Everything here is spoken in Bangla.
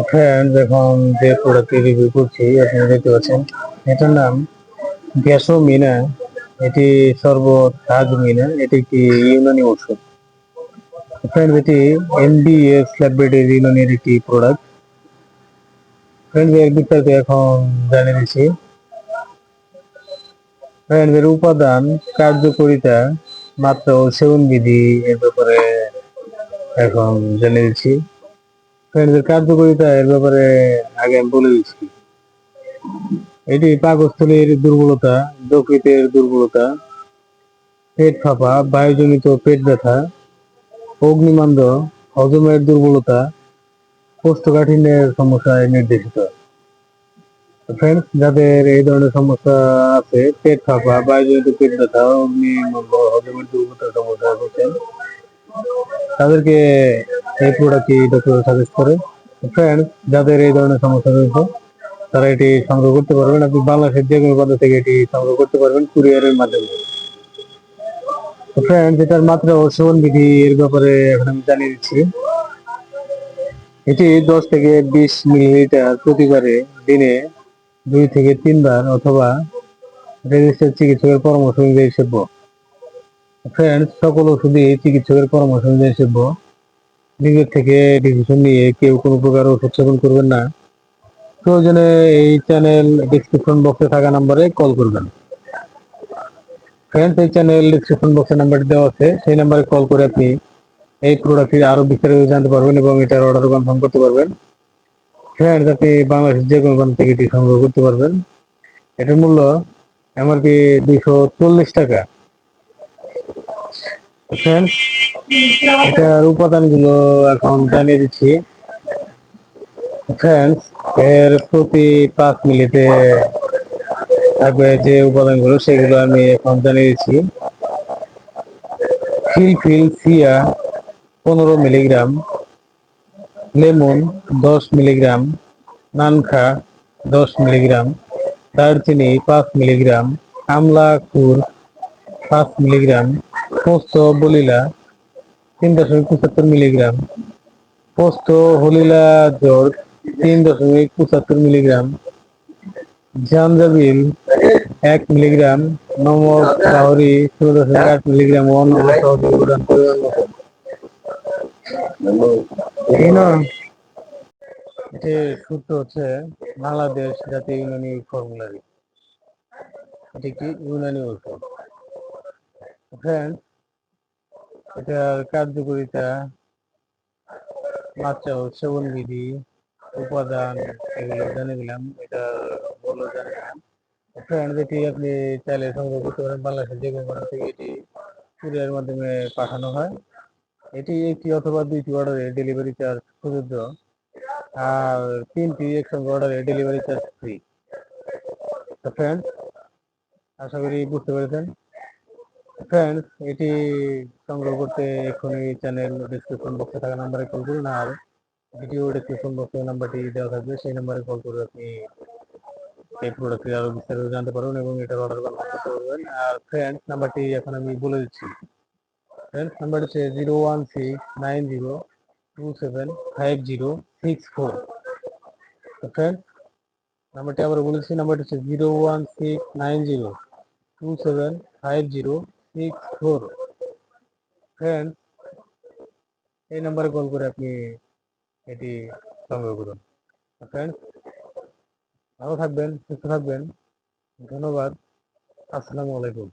ফ্রেন্ড, এখন যে প্রোডাক্টটি রিভিউ করছি আপনি দেখতে পাচ্ছেন, এটার নাম গ্যাসো মিনা। এটি শরবত তাজ মিনা। এটি একটি ইউনানি ওষুধ। ফ্রেন্ড, এটি এমবিএস ল্যাবরেটরি ইউনানির একটি প্রোডাক্ট। ফ্রেন্ড, এর বিস্তারিত এখন জানিয়ে দিচ্ছি। ফ্রেন্ড, এর উপাদান, কার্যকারিতা, মাত্রা ও সেবন বিধি এর ব্যাপারে এখন জানিয়ে দিচ্ছি। ফ্রেন্ড, এর কার্যকারিতা এর ব্যাপারে আগে আমি বলে দিচ্ছি। এটি পাকস্থলীর দুর্বলতা, যকৃতের দুর্বলতা, পেট ফাঁপা, বায়ুজনিত পেট ব্যথা, অগ্নিমান্দ, হজমের দুর্বলতা, কোষ্ঠকাঠিন্যের সমস্যায় নির্দেশিত। ফ্রেন্ডস, যাদের এই ধরনের সমস্যা আছে, পেট ফাঁপা, বায়ুজনিত পেট ব্যথা, অগ্নিমান্দ, হজমের দুর্বলতার সমস্যা হচ্ছেন, তাদেরকে এই প্রোডাক্টটি ডক্টর সাজেস্ট করে। ফ্রেন্ডস, যাদের এই ধরনের সমস্যা রয়েছে তারা এটি সংগ্রহ করতে পারবেন। আপনি বাংলাদেশের যে কোনো প্রান্ত থেকে এটি সংগ্রহ করতে পারবেন কুরিয়ারের মাধ্যমে। ফ্রেন্ডস, এটার মাত্রা ও সেবন বিধি এর ব্যাপারে এখন আমি জানিয়ে দিচ্ছি। এটি 10 থেকে 20 মিলিলিটার প্রতিবারে দিনে 2 থেকে 3 বার অথবা রেজিস্টার্ড চিকিৎসকের পরামর্শ অনুযায়ী সেব্য। ফ্রেন্ডস, সকল ওষুধই চিকিৎসকের পরামর্শ অনুযায়ী সেব্য। নিজের থেকে ডিসিশন নিয়ে কেউ কোনো প্রকার ওষুধ সেবন করবেন না। প্রয়োজনে এই চ্যানেল ডিসক্রিপশন বক্সে থাকা নাম্বারে কল করবেন। ফ্রেন্ডস, এই চ্যানেল ডিসক্রিপশন বক্সে নাম্বার দেওয়া আছে, সেই নাম্বারে কল করে আপনি এই প্রোডাক্টটি আরো বিস্তারিত জানতে পারবেন এবং এটার অর্ডার কনফার্ম করতে পারবেন। ফ্রেন্ডস, আপনি বাংলাদেশের যে কোনো প্রান্ত থেকে এটি সংগ্রহ করতে পারবেন। এটার মূল্য এমআরপি 240 টাকা। ফ্রেন্ডস, এটার উপাদানগুলো এখন জানিয়ে দিচ্ছি। ফ্রেন্ডস, এর প্রতি 5 মিলিতে থাকবে যে উপাদানগুলো, সেগুলো আমি এখন জানিয়ে দিচ্ছি। ফিলফিলসিয়া 15 মিলিগ্রাম, লেমন 10 মিলিগ্রাম, নানখা 10 মিলিগ্রাম, দারচিনি 5 মিলিগ্রাম, আমলা খুর 5 মিলিগ্রাম, পোস্ত বলিলা 3.75 মিলিগ্রাম, পোস্ত হলিলা জোড় 3.75 মিলিগ্রাম, জাঞ্জাবিল 1 মিলিগ্রাম, নমক কাহরি 0.8 মিলিগ্রাম, অন্য সহযোগী উপাদান পরিমাণ মতো। এই না, এটির সূত্র হচ্ছে বাংলাদেশ জাতীয় ইউনানি ফর্মুলারি। এটি একটি ইউনানি ওষুধ। ফ্রেন্ডস, এটার কার্যকারিতা, মাত্রা ও সেবন বিধি, উপাদান এগুলো জানিয়ে দিলাম। এটা বললো জানিয়ে দিলাম। ফ্রেন্ডস, এটি আপনি চাইলে সংগ্রহ করতে পারেন বাংলাদেশের যে কোনো প্রান্ত থেকে। এটি কুরিয়ারের মাধ্যমে পাঠানো হয়। এটি একটি অথবা 2টি অর্ডারে ডেলিভারি চার্জ প্রযোজ্য, আর 3টি একসঙ্গে অর্ডারে ডেলিভারি চার্জ ফ্রি। তো ফ্রেন্ডস, আশা করি বুঝতে পেরেছেন। ফ্রেন্ডস, এটি সংগ্রহ করতে এখনই চ্যানেল ডিসক্রিপশন বক্সে থাকা নাম্বারে কল করুন, আর ভিডিও ডিসক্রিপশন বক্সে নাম্বারটি দেওয়া থাকবে, সেই নাম্বারে কল করে আপনি এই প্রোডাক্টটি আরো বিস্তারিত জানতে পারবেন এবং এটার অর্ডার কনফার্ম করতে পারবেন। আর ফ্রেন্ডস, নাম্বারটি এখন আমি বলে দিচ্ছি। ফ্রেন্ডস, নাম্বার হচ্ছে 01690275064। তো ফ্রেন্ডস, নাম্বারটি আবার বলেছি, নাম্বারটি হচ্ছে 01690275064। ফ্রেন্ডস, এই নাম্বারে কল করে আপনি এটি সংগ্রহ করুন। ফ্রেন্ডস, ভালো থাকবেন, সুস্থ থাকবেন। ধন্যবাদ। আসসালামু আলাইকুম।